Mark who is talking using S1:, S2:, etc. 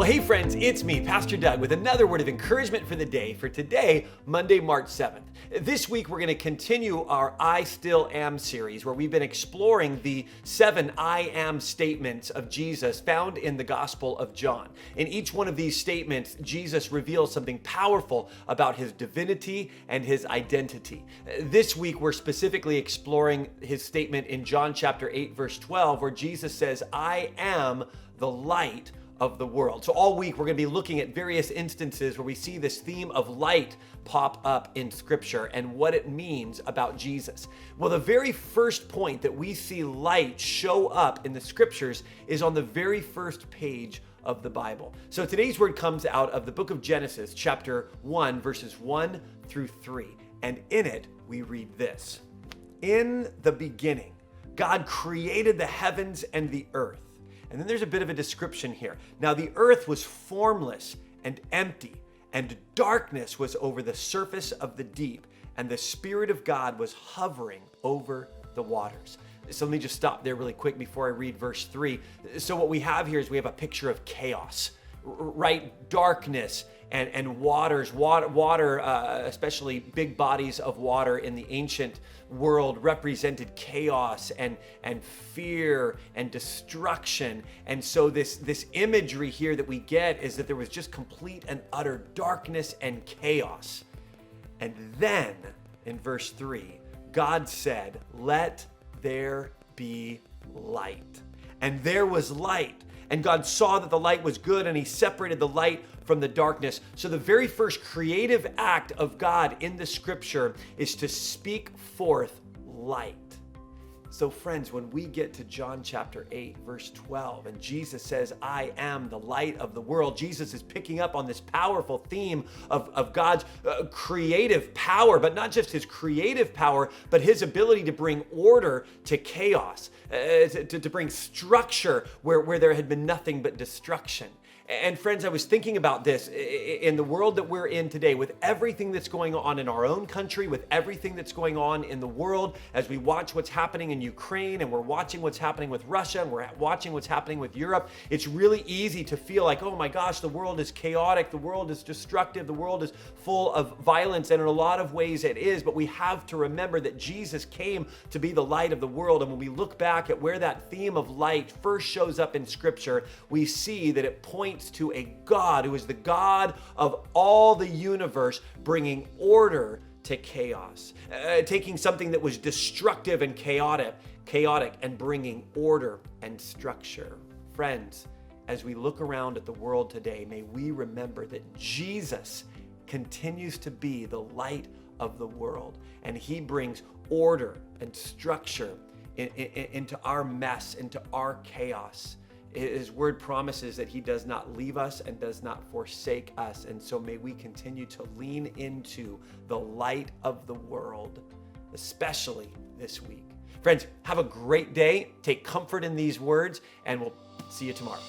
S1: Well, hey friends, it's me, Pastor Doug, with another word of encouragement for the day for today, Monday, March 7th. This week, we're going to continue our I Still Am series, where we've been exploring the 7 I Am statements of Jesus found in the Gospel of John. In each one of these statements, Jesus reveals something powerful about his divinity and his identity. This week, we're specifically exploring his statement in John chapter 8, verse 12, where Jesus says, I am the light of the world. So all week we're going to be looking at various instances where we see this theme of light pop up in Scripture and what it means about Jesus. Well, the very first point that we see light show up in the Scriptures is on the very first page of the Bible. So today's word comes out of the book of Genesis, chapter 1, verses 1 through 3. And in it, we read this. In the beginning, God created the heavens and the earth. And then there's a bit of a description here. Now the earth was formless and empty, and darkness was over the surface of the deep, and the Spirit of God was hovering over the waters. So let me just stop there really quick before I read verse 3. So what we have here is we have a picture of chaos, right? Darkness and waters, water, especially big bodies of water in the ancient world represented chaos and fear and destruction. And so this imagery here that we get is that there was just complete and utter darkness and chaos. And then in verse 3, God said, "Let there be light." And there was light. And God saw that the light was good, and he separated the light from the darkness. So the very first creative act of God in the Scripture is to speak forth light. So friends, when we get to John chapter 8, verse 12, and Jesus says, I am the light of the world, Jesus is picking up on this powerful theme of God's creative power, but not just his creative power, but his ability to bring order to chaos, to bring structure where there had been nothing but destruction. And friends, I was thinking about this in the world that we're in today, with everything that's going on in our own country, with everything that's going on in the world, as we watch what's happening in Ukraine, and we're watching what's happening with Russia, and we're watching what's happening with Europe. It's really easy to feel like, oh my gosh, the world is chaotic, the world is destructive, the world is full of violence, and in a lot of ways it is, but we have to remember that Jesus came to be the light of the world. And when we look back at where that theme of light first shows up in Scripture, we see that it points to a God who is the God of all the universe, bringing order to chaos, taking something that was destructive and chaotic and bringing order and structure. Friends, as we look around at the world today, may we remember that Jesus continues to be the light of the world, and he brings order and structure into our mess, into our chaos. His word promises that he does not leave us and does not forsake us. And so may we continue to lean into the light of the world, especially this week. Friends, have a great day. Take comfort in these words, and we'll see you tomorrow.